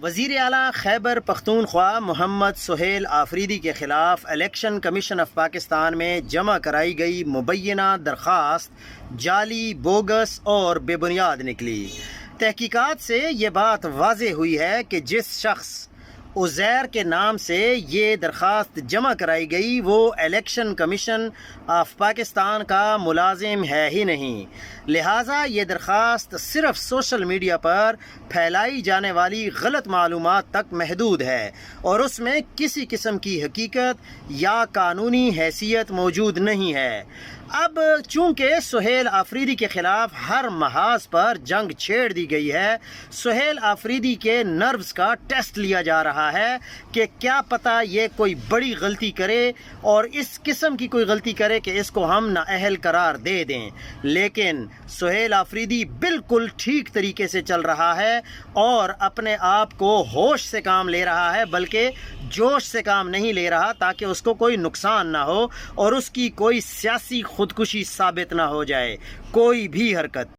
وزیر اعلیٰ خیبر پختونخوا محمد سہیل آفریدی کے خلاف الیکشن کمیشن آف پاکستان میں جمع کرائی گئی مبینہ درخواست جعلی، بوگس اور بے بنیاد نکلی۔ تحقیقات سے یہ بات واضح ہوئی ہے کہ جس شخص عزیر کے نام سے یہ درخواست جمع کرائی گئی وہ الیکشن کمیشن آف پاکستان کا ملازم ہے ہی نہیں، لہٰذا یہ درخواست صرف سوشل میڈیا پر پھیلائی جانے والی غلط معلومات تک محدود ہے اور اس میں کسی قسم کی حقیقت یا قانونی حیثیت موجود نہیں ہے۔ اب چونکہ سہیل آفریدی کے خلاف ہر محاذ پر جنگ چھیڑ دی گئی ہے، سہیل آفریدی کے نروز کا ٹیسٹ لیا جا رہا ہے کہ کیا پتہ یہ کوئی بڑی غلطی کرے اور اس قسم کی کوئی غلطی کرے کہ اس کو ہم نااہل قرار دے دیں، لیکن سہیل آفریدی بالکل ٹھیک طریقے سے چل رہا ہے اور اپنے آپ کو ہوش سے کام لے رہا ہے، بلکہ جوش سے کام نہیں لے رہا تاکہ اس کو کوئی نقصان نہ ہو اور اس کی کوئی سیاسی خودکشی ثابت نہ ہو جائے۔ کوئی بھی حرکت